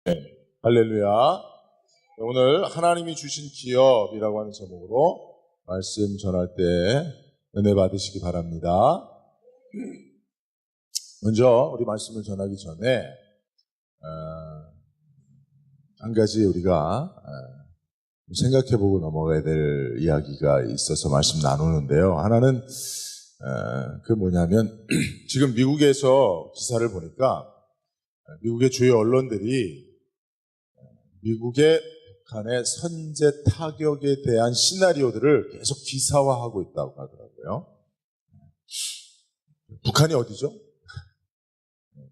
할렐루야. 오늘 하나님이 주신 기업이라고 하는 제목으로 말씀 전할 때 은혜 받으시기 바랍니다. 먼저 우리 말씀을 전하기 전에 한 가지 우리가 생각해보고 넘어가야 될 이야기가 있어서 말씀 나누는데요. 하나는 그 뭐냐면 지금 미국에서 기사를 보니까 미국의 주요 언론들이 미국의 북한의 선제 타격에 대한 시나리오들을 계속 기사화하고 있다고 하더라고요. 북한이 어디죠?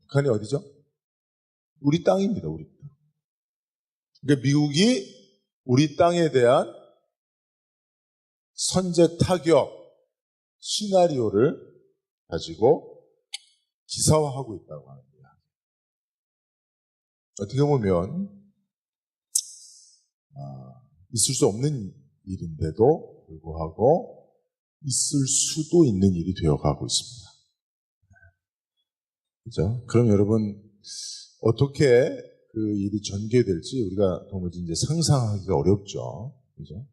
북한이 어디죠? 우리 땅입니다. 우리 땅. 그러니까 미국이 우리 땅에 대한 선제 타격 시나리오를 가지고 기사화하고 있다고 합니다. 어떻게 보면 있을 수 없는 일인데도 불구하고 있을 수도 있는 일이 되어가고 있습니다. 그죠? 그럼 여러분 어떻게 그 일이 전개될지 우리가 도무지 이제 상상하기가 어렵죠. 그죠?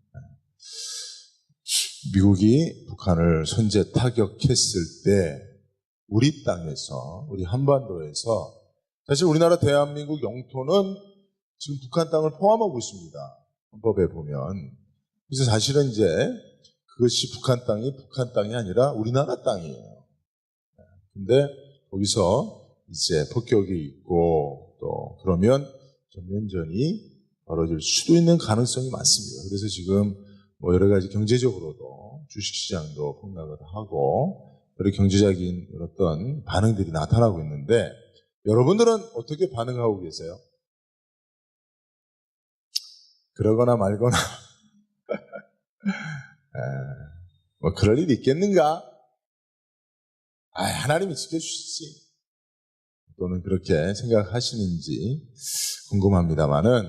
미국이 북한을 선제 타격했을 때 우리 땅에서, 우리 한반도에서 사실 우리나라 대한민국 영토는 지금 북한 땅을 포함하고 있습니다. 헌법에 보면. 그래서 사실은 이제 그것이 북한 땅이 아니라 우리나라 땅이에요. 근데 거기서 이제 폭격이 있고 또 그러면 전면전이 벌어질 수도 있는 가능성이 많습니다. 그래서 지금 뭐 여러 가지 경제적으로도 주식시장도 폭락을 하고 여러 경제적인 어떤 반응들이 나타나고 있는데 여러분들은 어떻게 반응하고 계세요? 그러거나 말거나 뭐 그럴 일이 있겠는가? 하나님이 지켜주시지. 또는 그렇게 생각하시는지 궁금합니다만은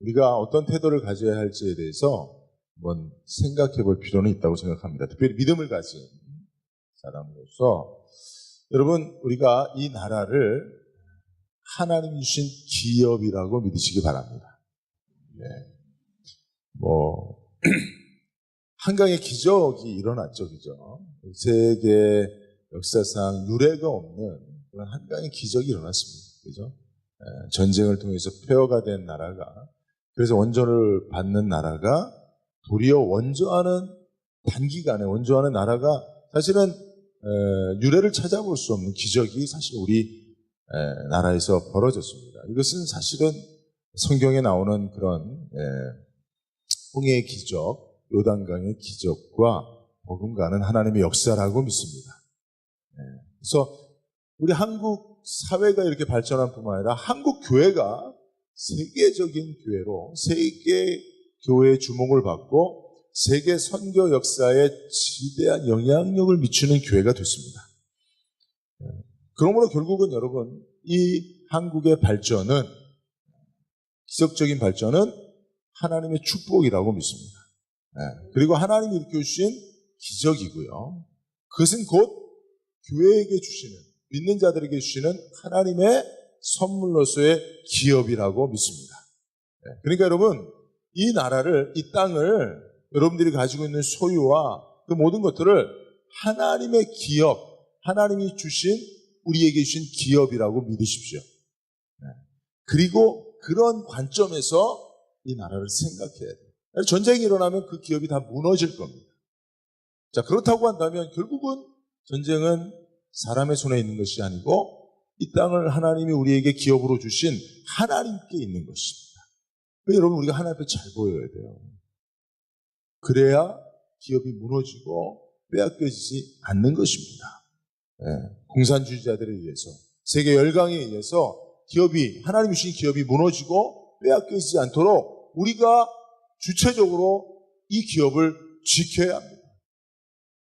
우리가 어떤 태도를 가져야 할지에 대해서 한번 생각해 볼 필요는 있다고 생각합니다. 특별히 믿음을 가진 사람으로서 여러분 우리가 이 나라를 하나님이 주신 기업이라고 믿으시기 바랍니다. 한강의 기적이 일어났죠, 그죠? 세계 역사상 유례가 없는 그런 한강의 기적이 일어났습니다, 그죠? 전쟁을 통해서 폐허가 된 나라가, 그래서 원조를 받는 나라가 도리어 단기간에 원조하는 나라가 사실은 유례를 찾아볼 수 없는 기적이 사실 우리 나라에서 벌어졌습니다. 이것은 사실은 성경에 나오는 그런 홍해의 기적, 요단강의 기적과 버금가는 하나님의 역사라고 믿습니다. 그래서 우리 한국 사회가 이렇게 발전한 뿐만 아니라 한국 교회가 세계적인 교회로 세계 교회의 주목을 받고 세계 선교 역사에 지대한 영향력을 미치는 교회가 됐습니다. 그러므로 결국은 여러분 이 한국의 발전은 기적적인 발전은 하나님의 축복이라고 믿습니다. 그리고 하나님이 일으켜주신 기적이고요. 그것은 곧 교회에게 주시는, 믿는 자들에게 주시는 하나님의 선물로서의 기업이라고 믿습니다. 그러니까 여러분 이 나라를, 이 땅을 여러분들이 가지고 있는 소유와 그 모든 것들을 하나님의 기업, 하나님이 주신, 우리에게 주신 기업이라고 믿으십시오. 그리고 그런 관점에서 이 나라를 생각해야 돼요. 전쟁이 일어나면 그 기업이 다 무너질 겁니다. 자, 그렇다고 한다면 결국은 전쟁은 사람의 손에 있는 것이 아니고 이 땅을 하나님이 우리에게 기업으로 주신 하나님께 있는 것입니다. 그러니까 여러분 우리가 하나님 앞에 잘 보여야 돼요. 그래야 기업이 무너지고 빼앗겨지지 않는 것입니다. 공산주의자들에 의해서, 세계 열강에 의해서 기업이, 하나님이 주신 기업이 무너지고 빼앗겨지지 않도록 우리가 주체적으로 이 기업을 지켜야 합니다.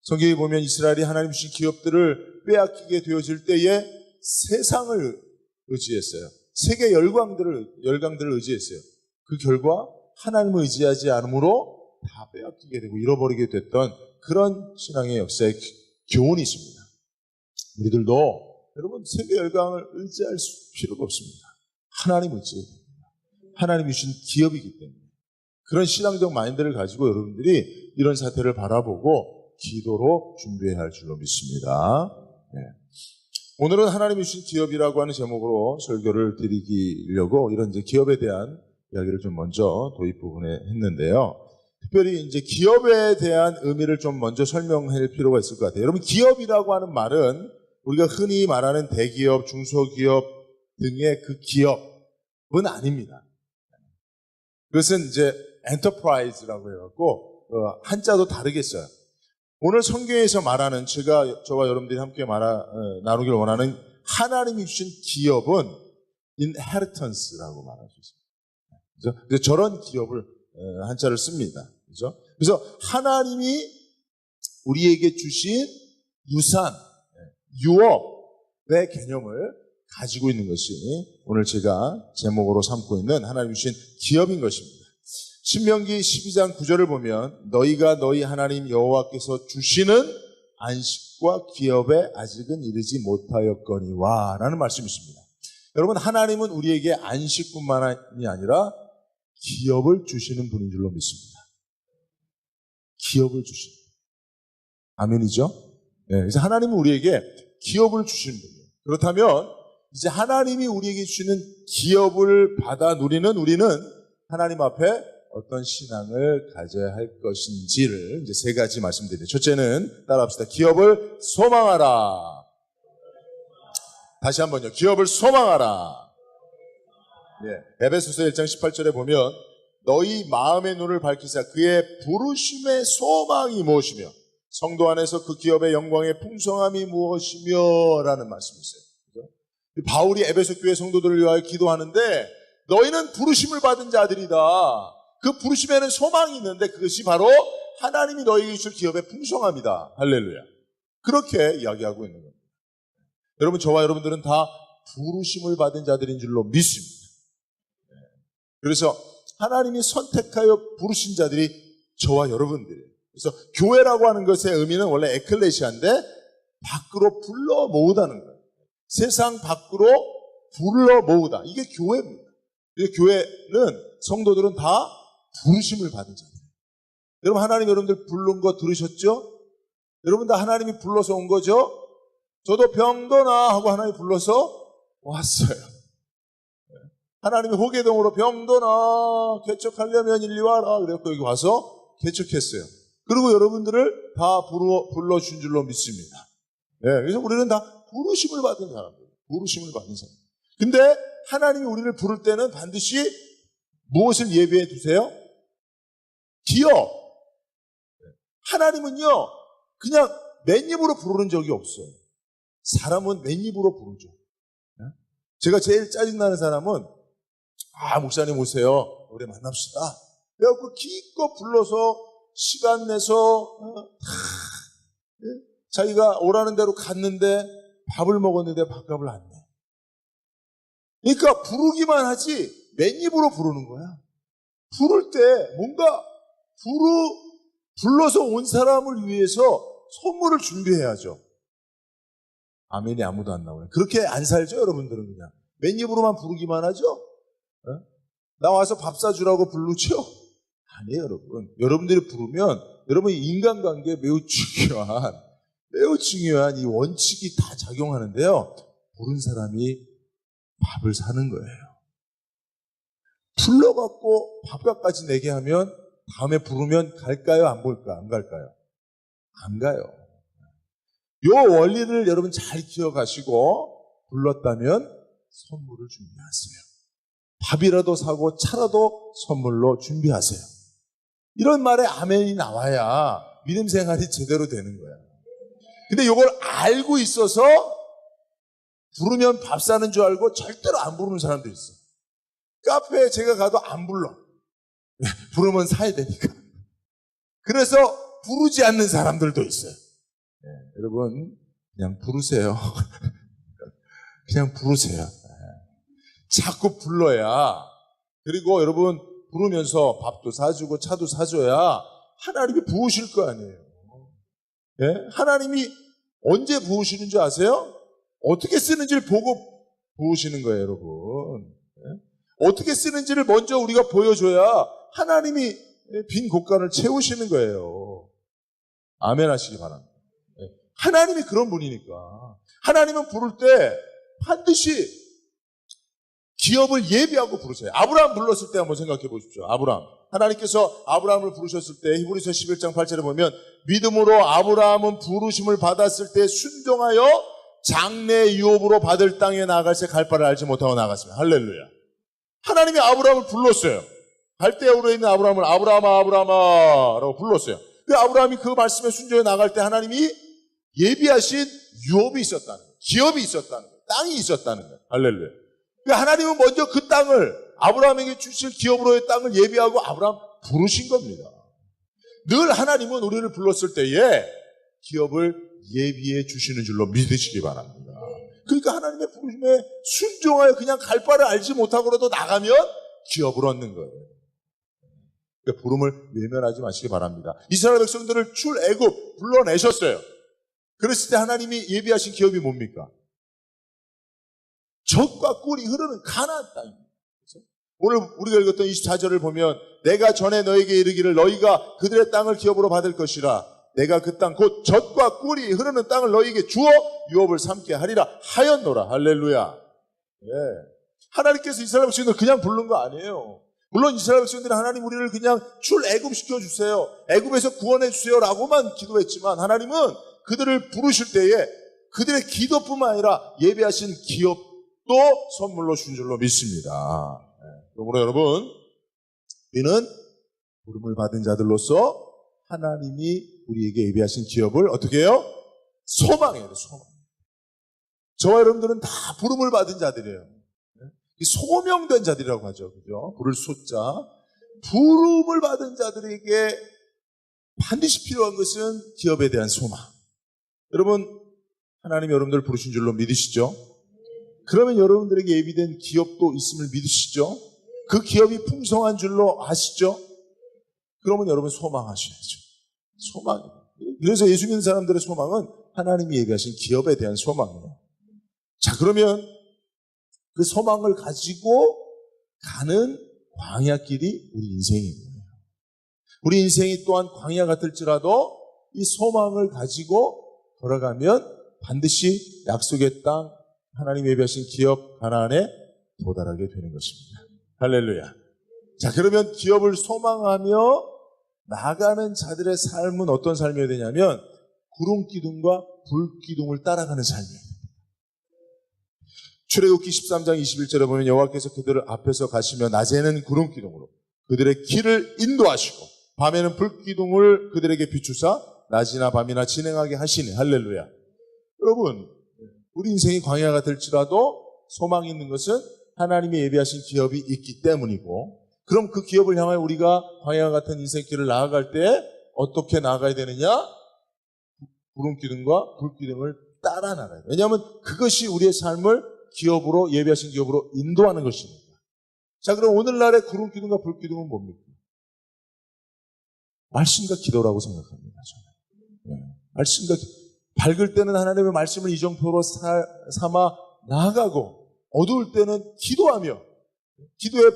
성경에 보면 이스라엘이 하나님 주신 기업들을 빼앗기게 되어질 때에 세상을 의지했어요. 세계 열강들을 의지했어요. 그 결과 하나님을 의지하지 않으므로 다 빼앗기게 되고 잃어버리게 됐던 그런 신앙의 역사의 교훈이 있습니다. 우리들도 여러분 세계 열강을 의지할 필요가 없습니다. 하나님 의지해야 됩니다. 하나님이 주신 기업이기 때문에 그런 신앙적 마인드를 가지고 여러분들이 이런 사태를 바라보고 기도로 준비해야 할 줄로 믿습니다. 네. 오늘은 하나님이 주신 기업이라고 하는 제목으로 설교를 드리려고 이런 이제 기업에 대한 이야기를 좀 먼저 도입 부분에 했는데요. 특별히 이제 기업에 대한 의미를 좀 먼저 설명할 필요가 있을 것 같아요. 여러분, 기업이라고 하는 말은 우리가 흔히 말하는 대기업, 중소기업 등의 그 기업은 아닙니다. 그것은 이제 엔터프라이즈라고 해갖고 한자도 다르게 써요. 오늘 성경에서 말하는 저와 여러분들이 함께 나누길 원하는 하나님이 주신 기업은 inheritance라고 말할 수 있습니다. 그래서 저런 기업을 한자를 씁니다. 그죠? 그래서 하나님이 우리에게 주신 유산, 유업의 개념을 가지고 있는 것이 오늘 제가 제목으로 삼고 있는 하나님이 주신 기업인 것입니다. 신명기 12장 9절을 보면 너희가 너희 하나님 여호와께서 주시는 안식과 기업에 아직은 이르지 못하였거니와 라는 말씀이 있습니다. 여러분, 하나님은 우리에게 안식뿐만이 아니라 기업을 주시는 분인 줄로 믿습니다. 기업을 주시는 분. 아멘이죠? 네, 그래서 하나님은 우리에게 기업을 주시는 분이에요. 그렇다면 이제 하나님이 우리에게 주시는 기업을 받아 누리는 우리는 하나님 앞에 어떤 신앙을 가져야 할 것인지를 이제 세 가지 말씀드립니다. 첫째는 따라합시다. 기업을 소망하라. 다시 한번요. 기업을 소망하라. 네, 에베소서 1장 18절에 보면 너희 마음의 눈을 밝히사 그의 부르심의 소망이 무엇이며 성도 안에서 그 기업의 영광의 풍성함이 무엇이며 라는 말씀이 있어요. 그렇죠? 바울이 에베소 교회 성도들을 위하여 기도하는데 너희는 부르심을 받은 자들이다. 그 부르심에는 소망이 있는데 그것이 바로 하나님이 너희에게 주실 기업의 풍성함이다. 할렐루야. 그렇게 이야기하고 있는 겁니다. 여러분, 저와 여러분들은 다 부르심을 받은 자들인 줄로 믿습니다. 그래서 하나님이 선택하여 부르신 자들이 저와 여러분들이에요. 그래서 교회라고 하는 것의 의미는 원래 에클레시아인데 밖으로 불러 모으다는 거예요. 세상 밖으로 불러 모으다. 이게 교회입니다. 교회는 성도들은 다 부르심을 받은 자들이에요. 여러분, 하나님 여러분들 부른 거 들으셨죠? 여러분 다 하나님이 불러서 온 거죠? 저도 병도나 하고 하나님이 불러서 왔어요. 하나님이 호계동으로 병도나 개척하려면 일리 와라 그래서 여기 와서 개척했어요. 그리고 여러분들을 다 불러준 줄로 믿습니다. 네, 그래서 우리는 다 부르심을 받은 사람들, 부르심을 받은 사람. 근데 하나님이 우리를 부를 때는 반드시 무엇을 예비해 두세요? 기업. 하나님은요, 그냥 맨입으로 부르는 적이 없어요. 사람은 맨입으로 부르죠. 제가 제일 짜증나는 사람은 목사님 오세요. 우리 만납시다. 그래갖고 기껏 불러서 시간 내서 자기가 오라는 대로 갔는데 밥을 먹었는데 밥값을 안 내. 그러니까 부르기만 하지 맨입으로 부르는 거야. 부를 때 뭔가 불러서 온 사람을 위해서 선물을 준비해야죠. 아멘이 아무도 안 나오네. 그렇게 안 살죠, 여러분들은 그냥. 맨입으로만 부르기만 하죠? 나 와서 밥 사주라고 부르죠? 아니에요, 여러분. 여러분들이 부르면 여러분 인간관계에 매우 중요한 이 원칙이 다 작용하는데요. 부른 사람이 밥을 사는 거예요. 불러갖고 밥값까지 내게 하면 다음에 부르면 갈까요? 안 볼까? 안 갈까요? 안 가요. 요 원리를 여러분 잘 기억하시고 불렀다면 선물을 준비하세요. 밥이라도 사고 차라도 선물로 준비하세요. 이런 말에 아멘이 나와야 믿음 생활이 제대로 되는 거야. 근데 이걸 알고 있어서 부르면 밥 사는 줄 알고 절대로 안 부르는 사람도 있어. 카페에 제가 가도 안 불러. 부르면 사야 되니까. 그래서 부르지 않는 사람들도 있어요. 네, 여러분 그냥 부르세요. 그냥 부르세요. 자꾸 불러야, 그리고 여러분 부르면서 밥도 사주고 차도 사줘야 하나님이 부으실 거 아니에요. 예? 하나님이 언제 부으시는 줄 아세요? 어떻게 쓰는지를 보고 부으시는 거예요, 여러분. 예? 어떻게 쓰는지를 먼저 우리가 보여줘야 하나님이 빈 곳간을 채우시는 거예요. 아멘 하시기 바랍니다. 하나님이 그런 분이니까. 하나님은 부를 때 반드시 기업을 예비하고 부르세요. 아브라함 불렀을 때 한번 생각해 보십시오. 아브라함. 하나님께서 아브라함을 부르셨을 때 히브리서 11장 8절에 보면 믿음으로 아브라함은 부르심을 받았을 때 순종하여 장래 유업으로 받을 땅에 나아갈새 갈 바를 알지 못하고 나갔습니다. 할렐루야. 하나님이 아브라함을 불렀어요. 갈대아우르에 있는 아브라함을 아브라함아 아브라함아 라고 불렀어요. 그 아브라함이 그 말씀에 순종해 나갈 때 하나님이 예비하신 유업이 있었다는 거예요. 기업이 있었다는 거예요. 땅이 있었다는 거예요. 할렐루야. 그러니까 하나님은 먼저 그 땅을 아브라함에게 주실 기업으로의 땅을 예비하고 아브라함 부르신 겁니다. 늘 하나님은 우리를 불렀을 때에 기업을 예비해 주시는 줄로 믿으시기 바랍니다. 그러니까 하나님의 부르심에 순종하여 그냥 갈 바를 알지 못하고라도 나가면 기업을 얻는 거예요. 그러니까 부름을 외면하지 마시기 바랍니다. 이스라엘 백성들을 출애굽 불러내셨어요. 그랬을 때 하나님이 예비하신 기업이 뭡니까? 젖과 꿀이 흐르는 가나안 땅입니다. 오늘 우리가 읽었던 24절을 보면 내가 전에 너에게 이르기를 너희가 그들의 땅을 기업으로 받을 것이라 내가 그 땅 곧 젖과 꿀이 흐르는 땅을 너희에게 주어 유업을 삼게 하리라 하였노라. 할렐루야. 예. 하나님께서 이스라엘 백성들을 그냥 부른 거 아니에요. 물론 이스라엘 백성들은 하나님 우리를 그냥 출애굽시켜 주세요. 애굽에서 구원해 주세요 라고만 기도했지만 하나님은 그들을 부르실 때에 그들의 기도뿐만 아니라 예배하신 기업도 선물로 준 줄로 믿습니다. 그러므로 여러분, 우리는 부름을 받은 자들로서 하나님이 우리에게 예비하신 기업을 어떻게 해요? 소망해요. 소망. 저와 여러분들은 다 부름을 받은 자들이에요. 소명된 자들이라고 하죠. 그죠? 부를 숫자. 부름을 받은 자들에게 반드시 필요한 것은 기업에 대한 소망. 여러분, 하나님이 여러분들을 부르신 줄로 믿으시죠? 그러면 여러분들에게 예비된 기업도 있음을 믿으시죠? 그 기업이 풍성한 줄로 아시죠? 그러면 여러분 소망하셔야죠. 소망이에요. 그래서 예수 믿는 사람들의 소망은 하나님이 예비하신 기업에 대한 소망이에요. 자, 그러면 그 소망을 가지고 가는 광야길이 우리 인생이에요. 우리 인생이 또한 광야 같을지라도 이 소망을 가지고 걸어가면 반드시 약속의 땅, 하나님 예비하신 기업 가나안에 도달하게 되는 것입니다. 할렐루야. 자, 그러면 기업을 소망하며 나가는 자들의 삶은 어떤 삶이어야 되냐면 구름기둥과 불기둥을 따라가는 삶이에요. 출애굽기 13장 21절에 보면 여호와께서 그들을 앞에서 가시며 낮에는 구름기둥으로 그들의 길을 인도하시고 밤에는 불기둥을 그들에게 비추사 낮이나 밤이나 진행하게 하시니. 할렐루야. 여러분, 우리 인생이 광야가 될지라도 소망이 있는 것은 하나님이 예비하신 기업이 있기 때문이고, 그럼 그 기업을 향하여 우리가 광야 같은 인생길을 나아갈 때 어떻게 나아가야 되느냐? 구름기둥과 불기둥을 따라 나가야 돼요. 왜냐하면 그것이 우리의 삶을 기업으로, 예비하신 기업으로 인도하는 것입니다. 자, 그럼 오늘날의 구름기둥과 불기둥은 뭡니까? 말씀과 기도라고 생각합니다. 저는. 말씀과 밝을 때는 하나님의 말씀을 이정표로 삼아 나아가고, 어두울 때는 기도하며 기도의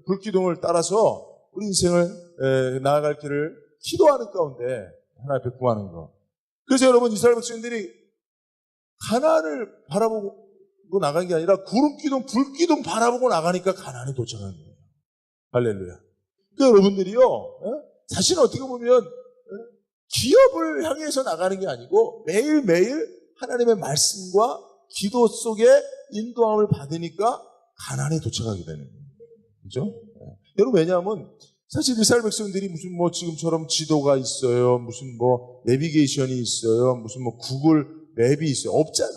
불기둥을 따라서 우리 인생을 나아갈 길을 기도하는 가운데 하나님 앞에 구하는 것. 그래서 여러분, 이스라엘 백성들이 가나안을 바라보고 나간 게 아니라 구름기둥, 불기둥 바라보고 나가니까 가나안에 도착한 거예요. 할렐루야. 그러니까 여러분들이요, 자신은 어떻게 보면 기업을 향해서 나가는 게 아니고 매일매일 하나님의 말씀과 기도 속에 인도함을 받으니까 가나안에 도착하게 되는 거예요. 그죠? 여러분, 왜냐하면 사실 이스라엘 백성들이 무슨 뭐 지금처럼 지도가 있어요, 무슨 뭐 내비게이션이 있어요, 무슨 뭐 구글 맵이 있어요. 없잖아.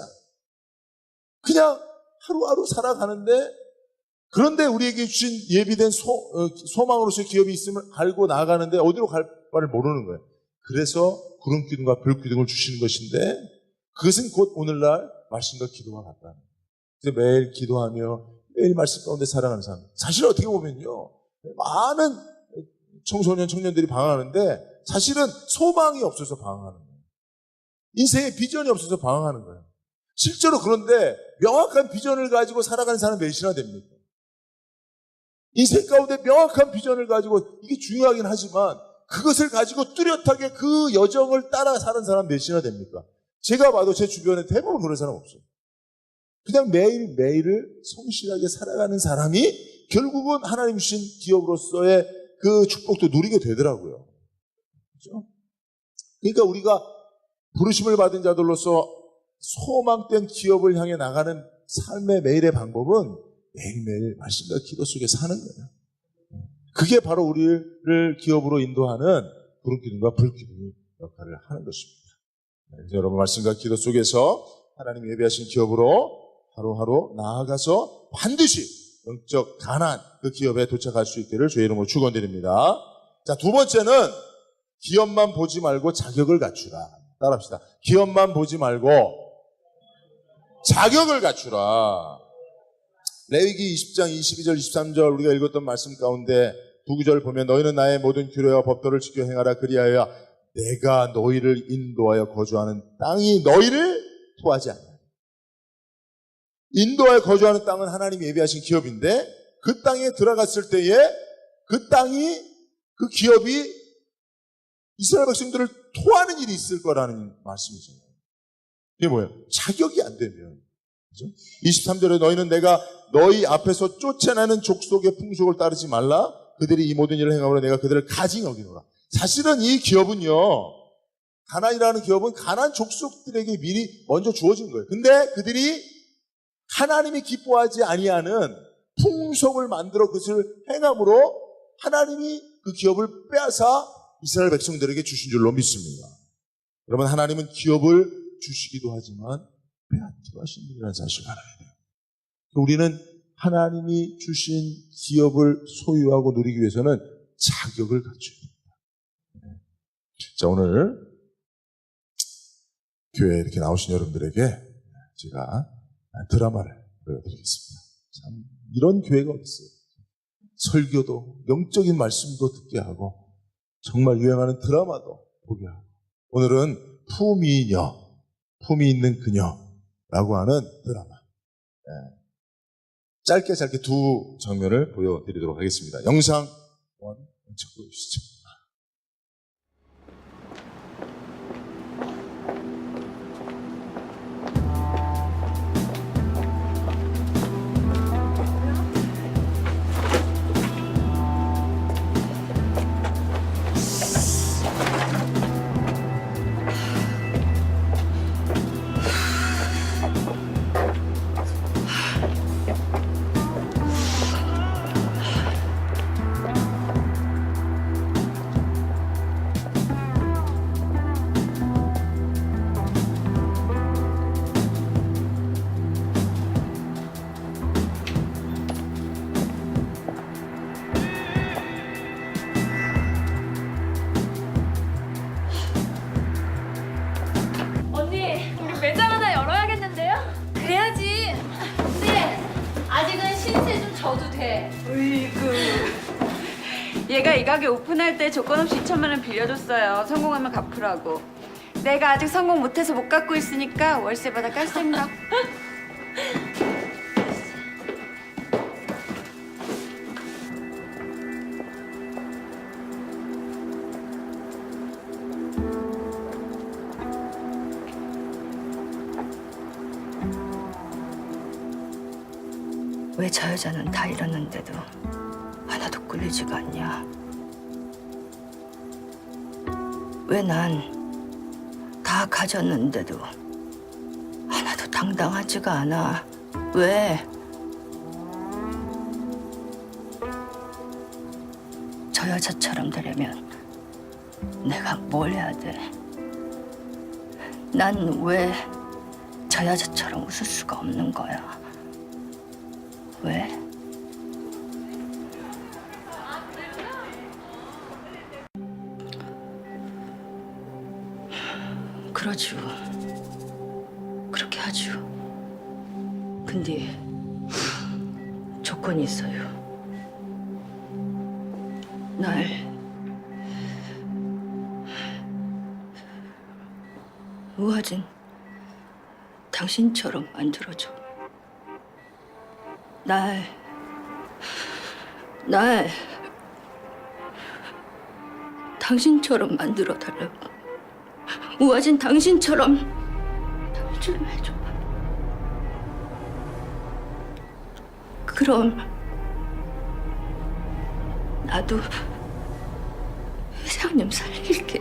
그냥 하루하루 살아가는데, 그런데 우리에게 주신 예비된 소망으로서의 기업이 있음을 알고 나아가는데 어디로 갈 바를 모르는 거예요. 그래서 구름기둥과 불기둥을 주시는 것인데, 그것은 곧 오늘날 말씀과 기도와 같다는 거예요. 그래서 매일 기도하며 매일 말씀 가운데 살아가는 사람, 사실 어떻게 보면요, 많은 청소년, 청년들이 방황하는데 사실은 소망이 없어서 방황하는 거예요. 인생에 비전이 없어서 방황하는 거예요. 실제로 그런데 명확한 비전을 가지고 살아가는 사람 몇이나 됩니까? 인생 가운데 명확한 비전을 가지고 이게 중요하긴 하지만 그것을 가지고 뚜렷하게 그 여정을 따라 사는 사람 몇이나 됩니까? 제가 봐도 제 주변에 대부분 그런 사람 없어요. 그냥 매일매일을 성실하게 살아가는 사람이 결국은 하나님 주신 기업으로서의 그 축복도 누리게 되더라고요. 그렇죠? 그러니까 우리가 부르심을 받은 자들로서 소망된 기업을 향해 나가는 삶의 매일의 방법은 매일매일 말씀과 기도 속에 사는 거예요. 그게 바로 우리를 기업으로 인도하는 구름기둥과 불기둥의 역할을 하는 것입니다. 그래서 여러분 말씀과 기도 속에서 하나님이 예비하신 기업으로 하루하루 나아가서 반드시 영적 가난 그 기업에 도착할 수 있기를 주의 이름으로 축원드립니다. 자, 두 번째는 기업만 보지 말고 자격을 갖추라. 따라합시다. 기업만 보지 말고 자격을 갖추라. 레위기 20장 22절 23절 우리가 읽었던 말씀 가운데 두 구절 보면 너희는 나의 모든 규례와 법도를 지켜 행하라. 그리하여 내가 너희를 인도하여 거주하는 땅이 너희를 토하지 않냐. 인도하여 거주하는 땅은 하나님이 예비하신 기업인데 그 땅에 들어갔을 때에 그 땅이 그 기업이 이스라엘 백성들을 토하는 일이 있을 거라는 말씀이잖아요. 이게 뭐예요? 자격이 안 되면. 그죠? 23절에 너희는 내가 너희 앞에서 쫓아내는 족속의 풍속을 따르지 말라. 그들이 이 모든 일을 행함으로 내가 그들을 가증히 여기노라. 사실은 이 기업은요, 가나안이라는 기업은 가나안 족속들에게 미리 먼저 주어진 거예요. 근데 그들이 하나님이 기뻐하지 아니하는 풍속을 만들어 그것을 행함으로 하나님이 그 기업을 빼앗아 이스라엘 백성들에게 주신 줄로 믿습니다. 여러분, 하나님은 기업을 주시기도 하지만 빼앗기도 하신 분이라는 사실을 알아야 돼요. 우리는 하나님이 주신 기업을 소유하고 누리기 위해서는 자격을 갖춰야 됩니다. 자, 오늘 교회에 이렇게 나오신 여러분들에게 제가 드라마를 보여드리겠습니다. 참 이런 교회가 어디 있어요? 설교도 영적인 말씀도 듣게 하고 정말 유행하는 드라마도 보게 하고 오늘은 품위녀, 품위 있는 그녀라고 하는 드라마. 짧게 두 장면을 보여드리도록 하겠습니다. 영상 1 먼저 보여주시죠. 매장 하나 열어야겠는데요? 그래야지. 네, 아직은 신세 좀 져도 돼. 으이구. 얘가 이 가게 오픈할 때 조건 없이 2천만 원 빌려줬어요. 성공하면 갚으라고. 내가 아직 성공 못해서 못 갚고 있으니까 월세 받아 깔 생각. 왜 저 여자는 다 잃었는데도 하나도 끌리지가 않냐? 왜 난 다 가졌는데도 하나도 당당하지가 않아? 왜? 저 여자처럼 되려면 내가 뭘 해야 돼? 난 왜 저 여자처럼 웃을 수가 없는 거야? 왜? 그러죠. 그렇게 하죠. 근데 조건이 있어요. 날 우아진 당신처럼 만들어줘. 날 날 당신처럼 만들어 달라고. 우아진 당신처럼 좀 해줘. 그럼 나도 회장님 살릴게.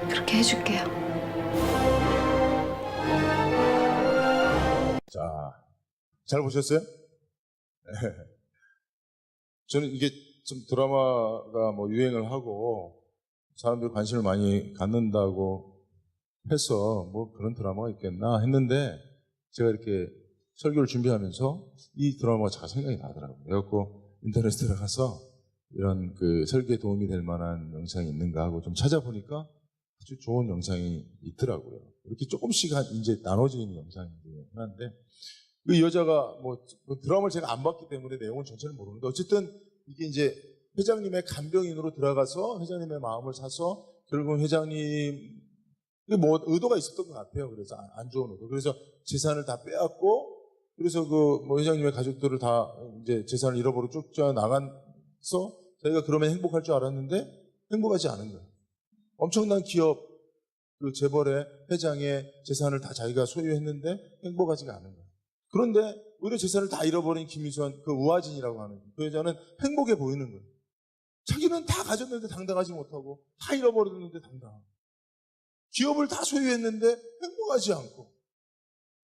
그렇게 해줄게요. 자, 잘 보셨어요? 네. 저는 이게 좀 드라마가 뭐 유행을 하고 사람들이 관심을 많이 갖는다고 해서 뭐 그런 드라마가 있겠나 했는데 제가 이렇게 설교를 준비하면서 이 드라마가 잘 생각이 나더라고요. 그래갖고 인터넷에 들어가서 이런 그 설교에 도움이 될 만한 영상이 있는가 하고 좀 찾아보니까 아주 좋은 영상이 있더라고요. 이렇게 조금씩 이제 나눠지는 영상이 하나인데 그 여자가 뭐 드라마를 제가 안 봤기 때문에 내용은 전체를 모르는데 어쨌든 이게 이제 회장님의 간병인으로 들어가서 회장님의 마음을 사서 결국 회장님 뭐 의도가 있었던 것 같아요. 그래서 안 좋은 의도. 그래서 재산을 다 빼앗고 그래서 그 뭐 회장님의 가족들을 다 이제 재산을 잃어버리고 쫓겨 나가서 자기가 그러면 행복할 줄 알았는데 행복하지 않은 거예요. 엄청난 기업 그 재벌의 회장의 재산을 다 자기가 소유했는데 행복하지가 않은 거예요. 그런데 오히려 재산을 다 잃어버린 김유선 그 우아진이라고 하는 그 여자는 행복해 보이는 거예요. 자기는 다 가졌는데 당당하지 못하고 다 잃어버렸는데 당당하고 기업을 다 소유했는데 행복하지 않고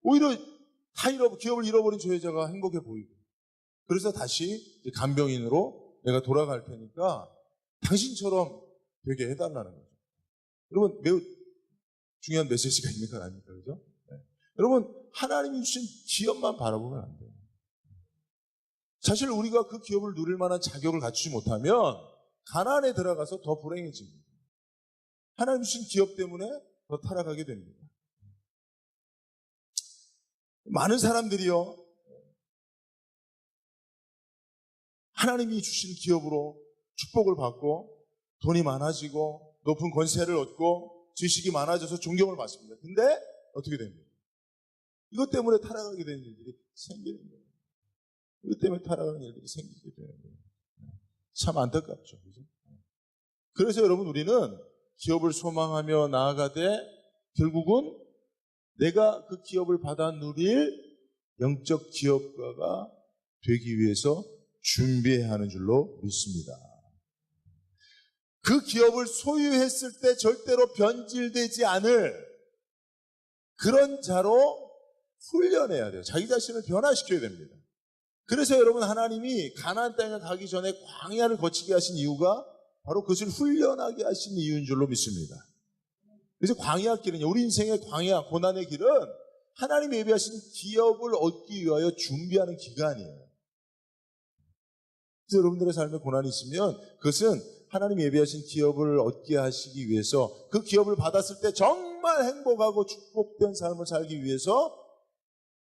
오히려 기업을 잃어버린 저 여자가 행복해 보이고 그래서 다시 간병인으로 내가 돌아갈 테니까 당신처럼 되게 해달라는 거죠. 여러분 매우 중요한 메시지가 있는 건 아닙니까? 그죠? 네. 여러분 하나님이 주신 기업만 바라보면 안 돼요. 사실 우리가 그 기업을 누릴 만한 자격을 갖추지 못하면 가난에 들어가서 더 불행해집니다. 하나님 주신 기업 때문에 더 타락하게 됩니다. 많은 사람들이요 하나님이 주신 기업으로 축복을 받고 돈이 많아지고 높은 권세를 얻고 지식이 많아져서 존경을 받습니다. 근데 어떻게 됩니까? 이것 때문에 타락하게 되는 일들이 생기는 거예요. 이것 때문에 타락하는 일들이 생기게 되는 거예요. 참 안타깝죠. 그죠? 그래서 여러분 우리는 기업을 소망하며 나아가되 결국은 내가 그 기업을 받아 누릴 영적 기업가가 되기 위해서 준비해야 하는 줄로 믿습니다. 그 기업을 소유했을 때 절대로 변질되지 않을 그런 자로 훈련해야 돼요. 자기 자신을 변화시켜야 됩니다. 그래서 여러분 하나님이 가나안 땅에 가기 전에 광야를 거치게 하신 이유가 바로 그것을 훈련하게 하신 이유인 줄로 믿습니다. 그래서 광야 길은요, 우리 인생의 광야, 고난의 길은 하나님이 예비하신 기업을 얻기 위하여 준비하는 기간이에요. 그래서 여러분들의 삶에 고난이 있으면 그것은 하나님이 예비하신 기업을 얻게 하시기 위해서 그 기업을 받았을 때 정말 행복하고 축복된 삶을 살기 위해서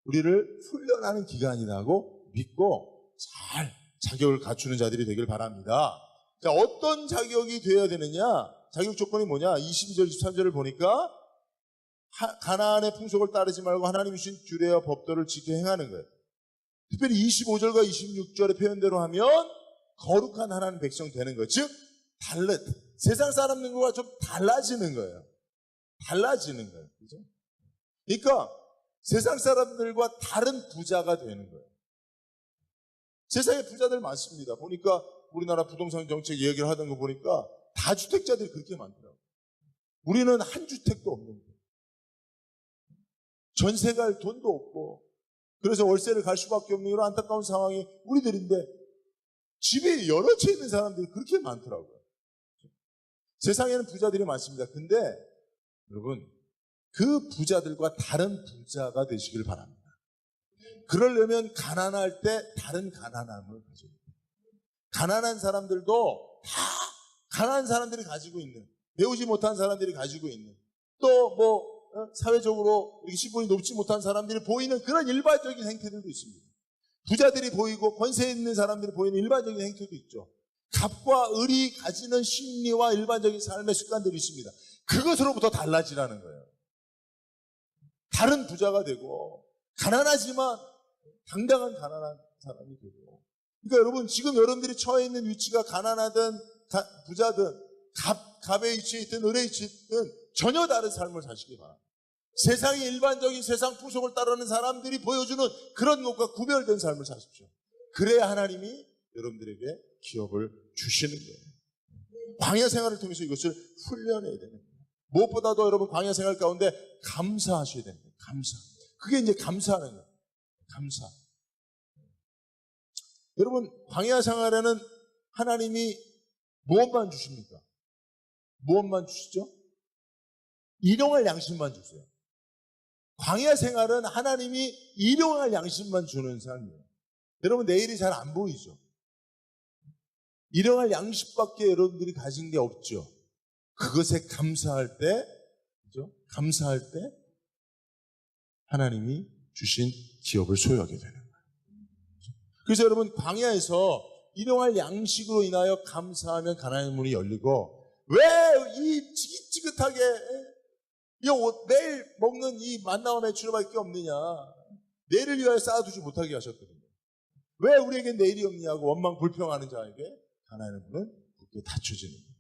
우리를 훈련하는 기간이라고 믿고 잘 자격을 갖추는 자들이 되길 바랍니다. 자, 어떤 자격이 되어야 되느냐? 자격 조건이 뭐냐? 22절, 23절을 보니까 가나안의 풍속을 따르지 말고 하나님이 주신 규례와 법도를 지켜 행하는 거예요. 특별히 25절과 26절의 표현대로 하면 거룩한 하나님 백성 되는 거예요. 즉 세상 사람들과 좀 달라지는 거예요. 달라지는 거예요. 그죠? 그러니까 세상 사람들과 다른 부자가 되는 거예요. 세상에 부자들 많습니다. 보니까 우리나라 부동산 정책 얘기를 하던 거 보니까 다주택자들이 그렇게 많더라고요. 우리는 한 주택도 없는 거예요. 전세 갈 돈도 없고 그래서 월세를 갈 수밖에 없는 이런 안타까운 상황이 우리들인데 집에 여러 채 있는 사람들이 그렇게 많더라고요. 세상에는 부자들이 많습니다. 근데 여러분 그 부자들과 다른 부자가 되시길 바랍니다. 그러려면 가난할 때 다른 가난함을 가져야 돼요. 가난한 사람들도 다 가난한 사람들이 가지고 있는, 배우지 못한 사람들이 가지고 있는, 또 뭐 사회적으로 이렇게 신분이 높지 못한 사람들이 보이는 그런 일반적인 행태들도 있습니다. 부자들이 보이고 권세 있는 사람들이 보이는 일반적인 행태도 있죠. 갑과 을이 가지는 심리와 일반적인 삶의 습관들이 있습니다. 그것으로부터 달라지라는 거예요. 다른 부자가 되고 가난하지만 당당한 가난한 사람이 되고. 그러니까 여러분, 지금 여러분들이 처해 있는 위치가 가난하든 부자든 갑의 위치에 있든 을의 위치에 있든 전혀 다른 삶을 사시기 바랍니다. 세상의 일반적인 세상 풍속을 따르는 사람들이 보여주는 그런 것과 구별된 삶을 사십시오. 그래야 하나님이 여러분들에게 기업을 주시는 거예요. 광야 생활을 통해서 이것을 훈련해야 되는 거예요. 무엇보다도 여러분, 광야 생활 가운데 감사하셔야 됩니다. 감사. 그게 이제 감사하는 거예요. 감사. 여러분, 광야 생활에는 하나님이 무엇만 주십니까? 무엇만 주시죠? 일용할 양심만 주세요. 광야 생활은 하나님이 일용할 양심만 주는 삶이에요. 여러분, 내일이 잘 안 보이죠? 일용할 양식밖에 여러분들이 가진 게 없죠. 그것에 감사할 때, 그죠? 감사할 때 하나님이 주신 기업을 소유하게 되는 거예요. 그래서 여러분, 광야에서 일용할 양식으로 인하여 감사하면 가나안의 문이 열리고, 왜 이 지긋지긋하게 매일 먹는 이 만나와 메추라밖에 없느냐, 내일을 위하여 쌓아두지 못하게 하셨거든요. 왜 우리에게 내일이 없냐고 원망 불평하는 자에게 가나안의 문은 굳게 닫혀지는 겁니다.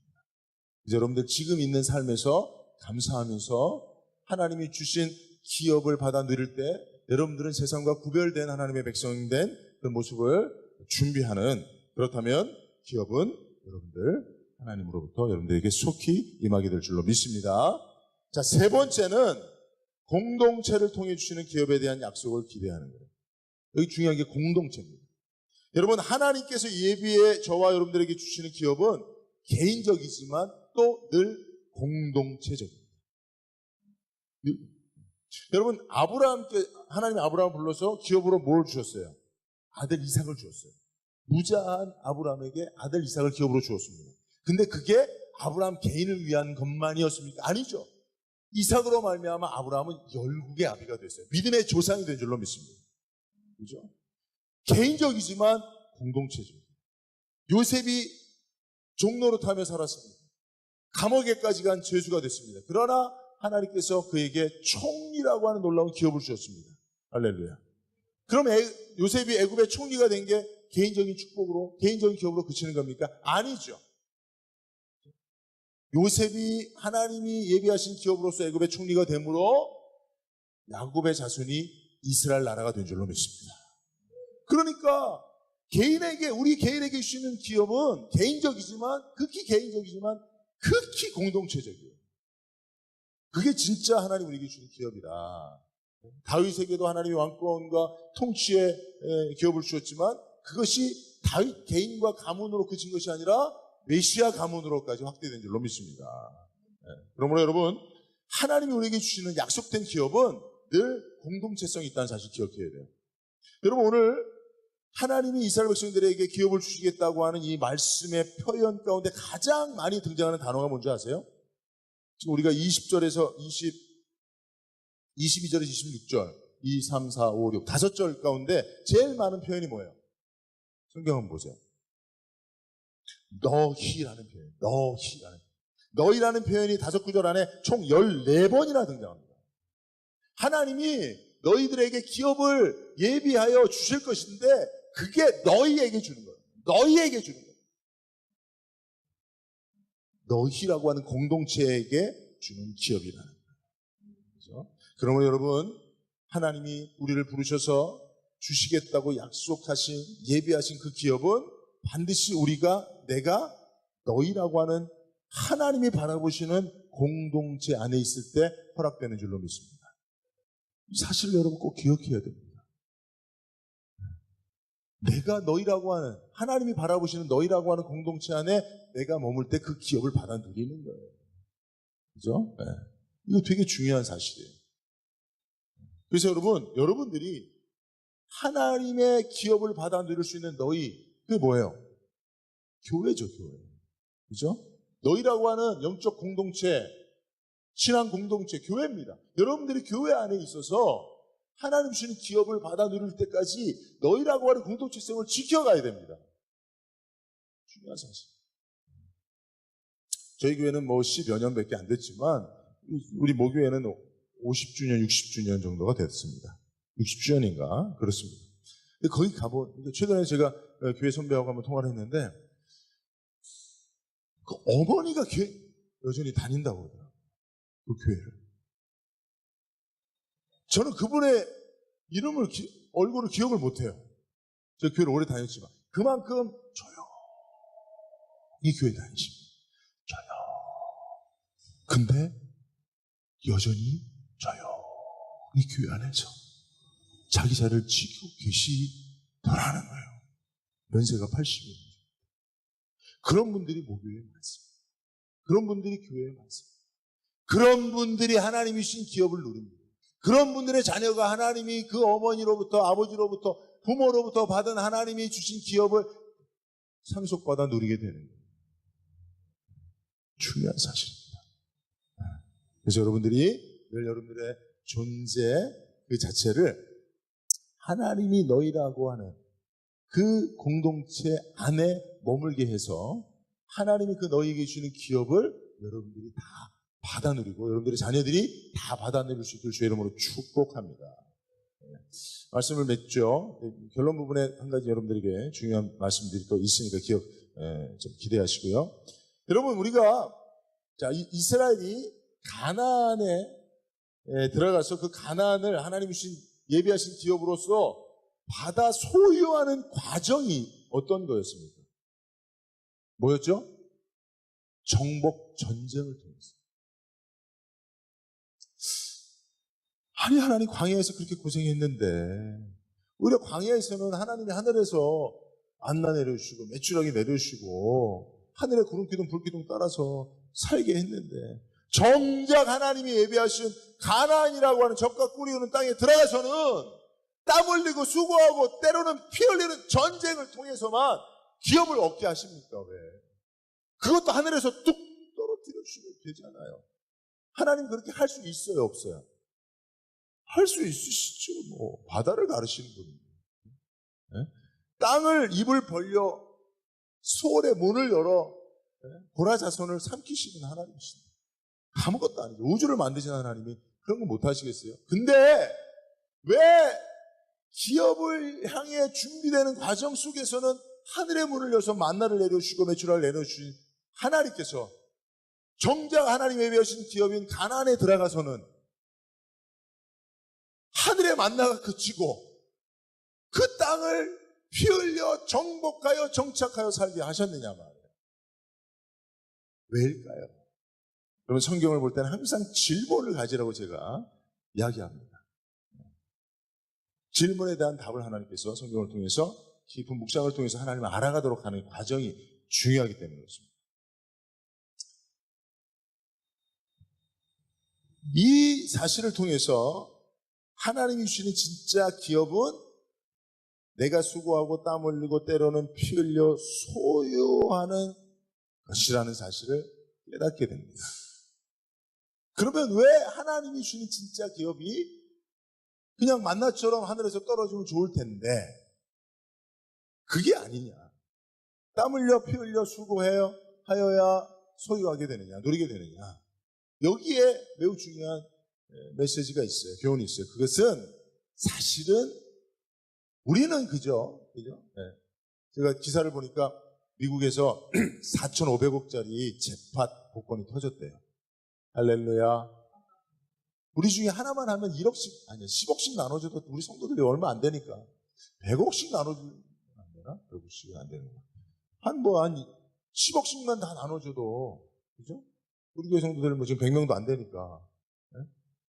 이제 여러분들 지금 있는 삶에서 감사하면서 하나님이 주신 기업을 받아 누릴 때 여러분들은 세상과 구별된 하나님의 백성된 그 모습을 준비하는, 그렇다면 기업은 여러분들 하나님으로부터 여러분들에게 속히 임하게 될 줄로 믿습니다. 자, 세 번째는 공동체를 통해 주시는 기업에 대한 약속을 기대하는 거예요. 여기 중요한 게 공동체입니다. 여러분, 하나님께서 예비에 저와 여러분들에게 주시는 기업은 개인적이지만 또 늘 공동체적입니다. 여러분, 하나님이 아브라함을 불러서 기업으로 뭘 주셨어요? 아들 이삭을 주었어요. 무자한 아브라함에게 아들 이삭을 기업으로 주었습니다. 근데 그게 아브라함 개인을 위한 것만이었습니까? 아니죠. 이삭으로 말미암아 아브라함은 열국의 아비가 됐어요. 믿음의 조상이 된 줄로 믿습니다. 그죠? 개인적이지만 공동체적입니다. 요셉이 종노릇하며 살았습니다. 감옥에까지 간 죄수가 됐습니다. 그러나 하나님께서 그에게 총리라고 하는 놀라운 기업을 주셨습니다. 할렐루야. 그럼 요셉이 애굽의 총리가 된 게 개인적인 축복으로, 개인적인 기업으로 그치는 겁니까? 아니죠. 요셉이 하나님이 예비하신 기업으로서 애굽의 총리가 되므로 야곱의 자손이 이스라엘 나라가 된 줄로 믿습니다. 그러니까 우리 개인에게 주시는 기업은 극히 개인적이지만 극히 공동체적이에요. 그게 진짜 하나님 우리에게 주신 기업이다. 다윗에게도 하나님이 왕권과 통치의 기업을 주셨지만 그것이 다윗 개인과 가문으로 그친 것이 아니라 메시아 가문으로까지 확대된 줄로 믿습니다. 그러므로 여러분, 하나님이 우리에게 주시는 약속된 기업은 늘 공동체성이 있다는 사실 기억해야 돼요. 여러분, 오늘 하나님이 이스라엘 백성들에게 기업을 주시겠다고 하는 이 말씀의 표현 가운데 가장 많이 등장하는 단어가 뭔지 아세요? 지금 우리가 20절에서 22절에서 26절, 2, 3, 4, 5, 6, 5절 가운데 제일 많은 표현이 뭐예요? 성경 한번 보세요. 너희라는 표현, 너희라는 표현이 5구절 안에 총 14번이나 등장합니다. 하나님이 너희들에게 기업을 예비하여 주실 것인데 그게 너희에게 주는 거예요. 너희에게 주는 거예요. 너희라고 하는 공동체에게 주는 기업이라는 거예요. 그렇죠? 그러면 여러분, 하나님이 우리를 부르셔서 주시겠다고 약속하신, 예비하신 그 기업은 반드시 내가 너희라고 하는 하나님이 바라보시는 공동체 안에 있을 때 허락되는 줄로 믿습니다. 이 사실을 여러분 꼭 기억해야 됩니다. 내가 너희라고 하는, 하나님이 바라보시는 너희라고 하는 공동체 안에 내가 머물 때 그 기업을 받아 누리는 거예요. 그죠? 네. 이거 되게 중요한 사실이에요. 그래서 여러분들이 하나님의 기업을 받아 누릴 수 있는 그게 뭐예요? 교회죠, 교회. 그죠? 너희라고 하는 영적 공동체, 신앙 공동체, 교회입니다. 여러분들이 교회 안에 있어서 하나님 주시는 기업을 받아 누릴 때까지 너희라고 하는 공동체성을 지켜가야 됩니다. 중요한 사실. 저희 교회는 10여 년밖에 안 됐지만 우리 모교회는 50주년, 60주년 정도가 됐습니다. 60주년인가 그렇습니다. 근데 거기 가보 최근에 제가 교회 선배하고 한번 통화를 했는데 그 어머니가 여전히 다닌다고 그러더라고요. 그 교회를. 저는 그분의 이름을 얼굴을 기억을 못해요. 저 교회를 오래 다녔지만 그만큼 조용히 교회 다니십니다. 근데 여전히 조용히 교회 안에서 자기 자리를 지키고 계시더라는 거예요. 연세가 80입니다. 그런 분들이 목요일에 많습니다. 그런 분들이 교회에 많습니다. 그런 분들이 하나님이 주신 기업을 누립니다. 그런 분들의 자녀가 하나님이 그 어머니로부터 아버지로부터 부모로부터 받은 하나님이 주신 기업을 상속받아 누리게 되는 거예요. 중요한 사실입니다. 그래서 여러분들이 늘 여러분들의 존재 그 자체를 하나님이 너희라고 하는 그 공동체 안에 머물게 해서 하나님이 그 너희에게 주는 기업을 여러분들이 다 받아 누리고 여러분들의 자녀들이 다 받아 누릴 수 있도록 주의 이름으로 축복합니다. 말씀을 맺죠. 결론 부분에 한 가지 여러분들에게 중요한 말씀들이 또 있으니까 좀 기대하시고요. 여러분 우리가 이스라엘이 가나안에 들어가서 그 가나안을 하나님이 주신 예비하신 기업으로서 받아 소유하는 과정이 어떤 거였습니까? 뭐였죠? 정복 전쟁을 통해서. 아니 하나님 광야에서 그렇게 고생했는데 오히려 광야에서는 하나님이 하늘에서 만나 내려주시고 메추라기 내려주시고 하늘에 구름 기둥 불 기둥 따라서 살게 했는데 정작 하나님이 예비하신 가나안이라고 하는 젖과 꿀이 흐르는 땅에 들어가서는 땀 흘리고 수고하고 때로는 피 흘리는 전쟁을 통해서만 기업을 얻게 하십니까? 왜? 그것도 하늘에서 뚝 떨어뜨려 주시면 되잖아요. 하나님 그렇게 할 수 있어요? 없어요? 할 수 있으시죠. 뭐 바다를 가르시는 분이에요. 네? 땅을 입을 벌려 소홀의 문을 열어 보라자손을 삼키시는 하나님이십니다. 아무것도 아니죠. 우주를 만드신 하나님이 그런 거 못하시겠어요? 근데 왜 기업을 향해 준비되는 과정 속에서는 하늘의 문을 열어서 만나를 내려주시고 메추라를 내려주신 하나님께서 정작 하나님 예비하신 기업인 가나안에 들어가서는 하늘의 만나가 그치고 그 땅을 피 흘려 정복하여 정착하여 살게 하셨느냐 말이에요. 왜일까요? 여러분 성경을 볼 때는 항상 질문을 가지라고 제가 이야기합니다. 질문에 대한 답을 하나님께서 성경을 통해서 깊은 묵상을 통해서 하나님을 알아가도록 하는 과정이 중요하기 때문에 그렇습니다. 이 사실을 통해서 하나님이 주시는 진짜 기업은 내가 수고하고 땀 흘리고 때로는 피 흘려 소유하는 것이라는 사실을 깨닫게 됩니다. 그러면 왜 하나님이 주시는 진짜 기업이 그냥 만나처럼 하늘에서 떨어지면 좋을 텐데 그게 아니냐. 땀 흘려 피 흘려 수고하여야 소유하게 되느냐, 누리게 되느냐. 여기에 매우 중요한 메시지가 있어요. 교훈이 있어요. 그것은 사실은 우리는 그죠? 네. 제가 기사를 보니까 미국에서 4,500억짜리 재팟 복권이 터졌대요. 할렐루야. 우리 중에 하나만 하면 1억씩, 아니야, 10억씩 나눠줘도 우리 성도들이 얼마 안 되니까. 100억씩 나눠주면 안 되나? 100억씩은 안 되는 거야. 한 10억씩만 다 나눠줘도, 그죠? 우리 교회 성도들 뭐 지금 100명도 안 되니까.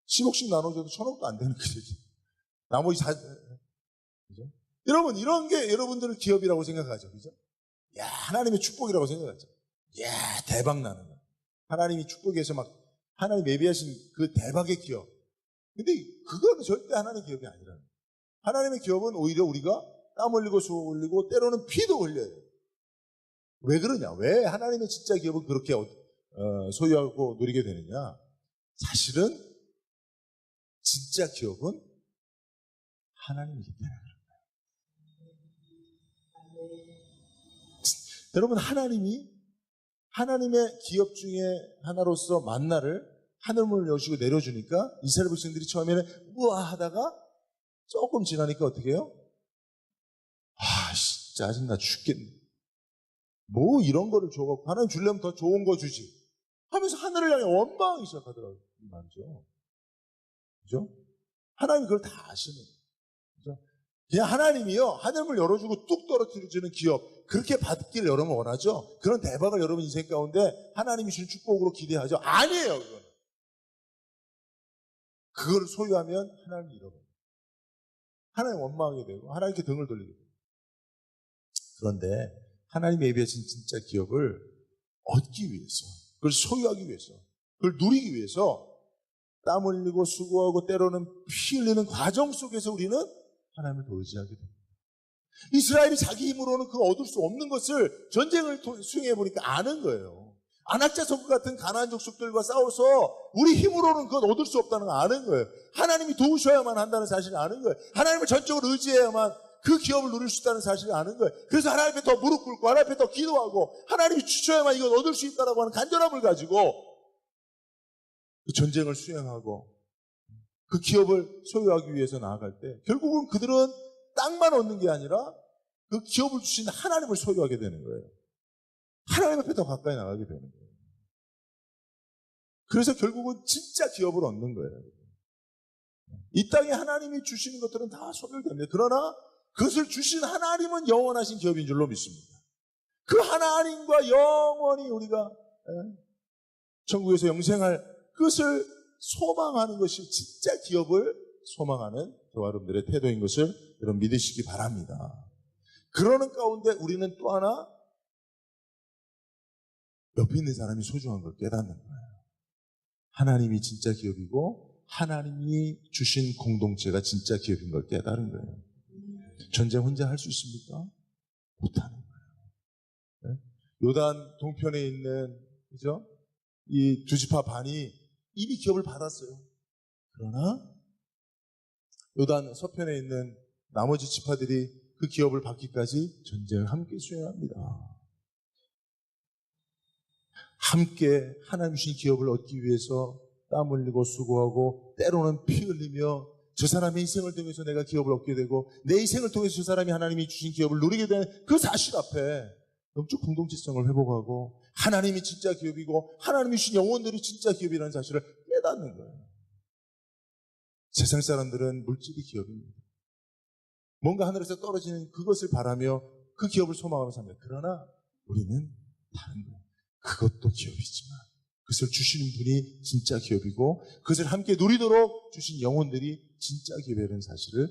10억씩 나눠줘도 1000억도 안 되는 거지. 나머지 그죠? 여러분, 이런 게 여러분들을 기업이라고 생각하죠. 그죠? 야, 하나님의 축복이라고 생각하죠. 야, 대박 나는 거야. 하나님이 축복해서 막, 하나님 예비하신 그 대박의 기업. 근데 그거는 절대 하나님의 기업이 아니라는 거예요. 하나님의 기업은 오히려 우리가 땀 흘리고 수고 흘리고 때로는 피도 흘려요. 왜 그러냐? 왜 하나님의 진짜 기업은 그렇게 소유하고 누리게 되느냐? 사실은 진짜 기업은 하나님이기 때문에 그런 거예요. 여러분, 하나님의 기업 중에 하나로서 만나를 하늘문을 여시고 내려주니까 이스라엘 백성들이 처음에는 우와 하다가 조금 지나니까 어떻게 해요? 아, 씨, 짜증나 죽겠네. 뭐 이런 거를 줘갖고 하나님 주려면 더 좋은 거 주지 하면서 하늘을 향해 원망하기 시작하더라고요. 말이죠. 그죠? 하나님이 그걸 다 아시는 거예요. 그죠? 그냥 하나님이요, 하늘을 열어주고 뚝 떨어뜨려주는 기업, 그렇게 받기를 여러분 원하죠? 그런 대박을 여러분 인생 가운데 하나님이 주신 축복으로 기대하죠? 아니에요, 그거는. 그걸 소유하면 하나님이 잃어버려요. 하나님 원망하게 되고, 하나님께 등을 돌리게 돼요. 그런데 하나님의 예비하신 진짜 기업을 얻기 위해서, 그걸 소유하기 위해서, 그걸 누리기 위해서 땀 흘리고 수고하고 때로는 피 흘리는 과정 속에서 우리는 하나님을 더 의지하게 됩니다. 이스라엘이 자기 힘으로는 그 얻을 수 없는 것을 전쟁을 수행해 보니까 아는 거예요. 안악자석 같은 가나안 족속들과 싸워서 우리 힘으로는 그건 얻을 수 없다는 걸 아는 거예요. 하나님이 도우셔야만 한다는 사실을 아는 거예요. 하나님을 전적으로 의지해야만 그 기업을 누릴 수 있다는 사실을 아는 거예요. 그래서 하나님 앞에 더 무릎 꿇고 하나님 앞에 더 기도하고 하나님이 주셔야만 이걸 얻을 수 있다라고 하는 간절함을 가지고 그 전쟁을 수행하고 그 기업을 소유하기 위해서 나아갈 때 결국은 그들은 땅만 얻는 게 아니라 그 기업을 주신 하나님을 소유하게 되는 거예요. 하나님 앞에 더 가까이 나가게 되는 거예요. 그래서 결국은 진짜 기업을 얻는 거예요. 이 땅에 하나님이 주시는 것들은 다 소멸됩니다. 그러나 그것을 주신 하나님은 영원하신 기업인 줄로 믿습니다. 그 하나님과 영원히 우리가 천국에서 영생할 그것을 소망하는 것이 진짜 기업을 소망하는 저와 여러분들의 태도인 것을 여러분 믿으시기 바랍니다. 그러는 가운데 우리는 또 하나 옆에 있는 사람이 소중한 걸 깨닫는 거예요. 하나님이 진짜 기업이고 하나님이 주신 공동체가 진짜 기업인 걸 깨달은 거예요. 전쟁 혼자 할 수 있습니까? 못하는 거예요. 요단 동편에 있는 그죠? 이 두 지파 반이 이미 기업을 받았어요. 그러나 요단 서편에 있는 나머지 지파들이 그 기업을 받기까지 전쟁을 함께 수행합니다. 함께 하나님 주신 기업을 얻기 위해서 땀 흘리고 수고하고 때로는 피 흘리며 저 사람의 인생을 통해서 내가 기업을 얻게 되고 내 인생을 통해서 저 사람이 하나님이 주신 기업을 누리게 되는 그 사실 앞에 영적 공동체성을 회복하고 하나님이 진짜 기업이고 하나님이 주신 영혼들이 진짜 기업이라는 사실을 깨닫는 거예요. 세상 사람들은 물질이 기업입니다. 뭔가 하늘에서 떨어지는 그것을 바라며 그 기업을 소망하며 삽니다. 그러나 우리는 다른 거예요. 그것도 기업이지만 그것을 주시는 분이 진짜 기업이고 그것을 함께 누리도록 주신 영혼들이 진짜 기업이라는 사실을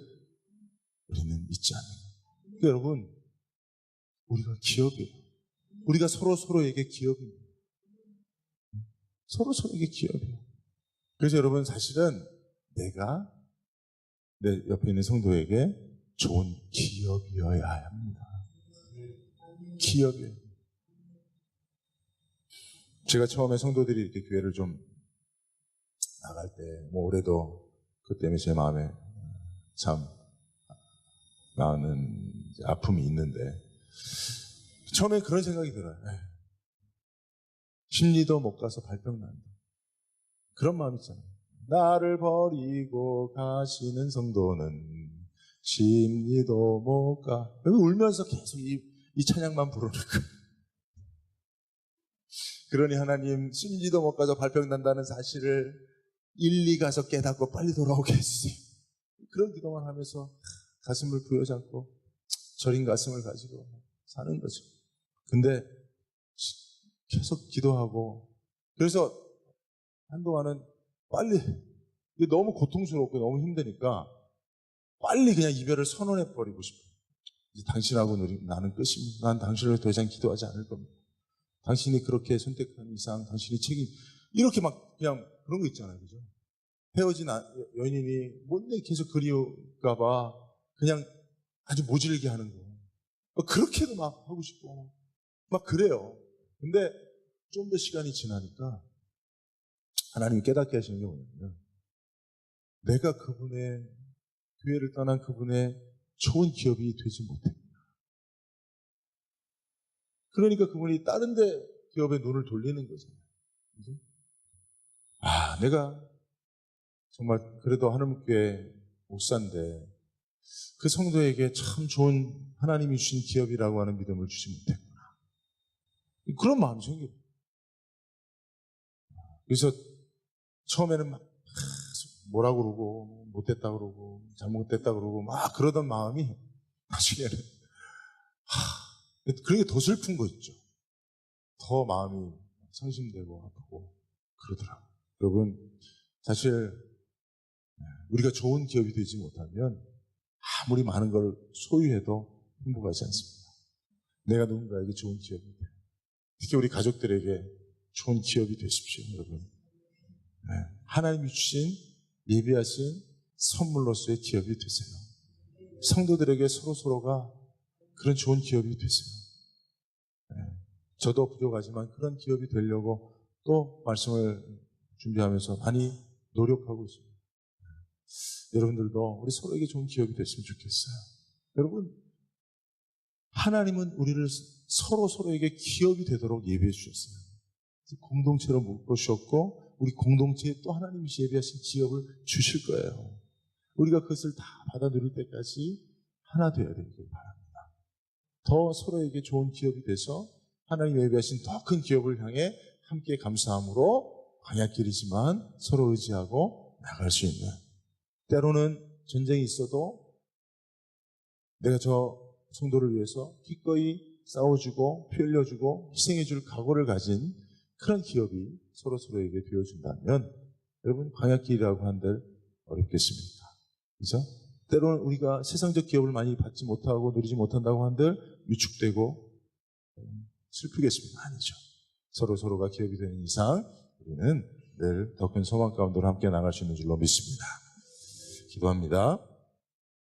우리는 잊지 않는 거예요. 그러니까 여러분, 우리가 기업이에요. 우리가 서로에게 기업입니다. 서로에게 기업이에요. 그래서 여러분 사실은 내가 내 옆에 있는 성도에게 좋은 기업이어야 합니다. 기업이에요. 제가 처음에 성도들이 이렇게 교회를 좀 나갈 때, 뭐 올해도 그 때문에 제 마음에 참 많은 아픔이 있는데, 처음에 그런 생각이 들어요. 심리도 못 가서 발병 난다. 그런 마음 있잖아요. 나를 버리고 가시는 성도는 심리도 못 가. 여기 울면서 계속 이 찬양만 부르는 거예요. 그러니 하나님 심리도 못 가서 발병 난다는 사실을 일리 가서 깨닫고 빨리 돌아오게 해주세요. 그런 기도만 하면서 가슴을 부여잡고 저린 가슴을 가지고 사는 거죠. 근데 계속 기도하고 그래서 한동안은 빨리 이게 너무 고통스럽고 너무 힘드니까 빨리 그냥 이별을 선언해버리고 싶어요. 이제 당신하고 나는 끝입니다. 난 당신을 더 이상 기도하지 않을 겁니다. 당신이 그렇게 선택한 이상 당신이 책임 이렇게 막 그냥 그런 거 있잖아요. 그죠? 헤어진 연인이 뭔데 계속 그리울까 봐 그냥 아주 모질게 하는 거. 그렇게도 막 하고 싶고 막 그래요. 근데 좀 더 시간이 지나니까 하나님이 깨닫게 하시는 게 뭐냐면 내가 그분의 교회를 떠난 그분의 좋은 기업이 되지 못했구나. 그러니까 그분이 다른 데 기업에 눈을 돌리는 거잖아요. 그죠? 아, 내가 정말 그래도 하늘교회 목사인데 그 성도에게 참 좋은 하나님이 주신 기업이라고 하는 믿음을 주지 못했구나. 그런 마음이 생겨요. 그래서 처음에는 막 뭐라고 그러고 못됐다 그러고 잘못됐다 그러고 막 그러던 마음이 나중에는 그런 게 더 슬픈 거 있죠. 더 마음이 상심되고 아프고 그러더라고요. 여러분, 사실 우리가 좋은 기업이 되지 못하면 아무리 많은 걸 소유해도 행복하지 않습니다. 내가 누군가에게 좋은 기업이 돼요. 특히 우리 가족들에게 좋은 기업이 되십시오, 여러분. 하나님이 주신 예비하신 선물로서의 기업이 되세요. 성도들에게 서로가 그런 좋은 기업이 되세요. 저도 부족하지만 그런 기업이 되려고 또 말씀을 준비하면서 많이 노력하고 있습니다. 여러분들도 우리 서로에게 좋은 기업이 됐으면 좋겠어요. 여러분, 하나님은 우리를 서로에게 기업이 되도록 예비해 주셨어요. 공동체로 묶으셨고 우리 공동체에 또 하나님이 예비하신 기업을 주실 거예요. 우리가 그것을 다 받아 누릴 때까지 하나 되어야 되길 바랍니다. 더 서로에게 좋은 기업이 돼서 하나님 예비하신 더 큰 기업을 향해 함께 감사함으로 광야길이지만 서로 의지하고 나갈 수 있는, 때로는 전쟁이 있어도 내가 저 성도를 위해서 기꺼이 싸워주고 피 흘려주고 희생해줄 각오를 가진 그런 기업이 서로에게 되어준다면 여러분, 광야길이라고 한들 어렵겠습니까? 그죠? 때로는 우리가 세상적 기업을 많이 받지 못하고 누리지 못한다고 한들 위축되고 슬프겠습니까? 아니죠. 서로가 기업이 되는 이상 우리는 늘 더 큰 소망 가운데로 함께 나갈 수 있는 줄로 믿습니다. 기도합니다.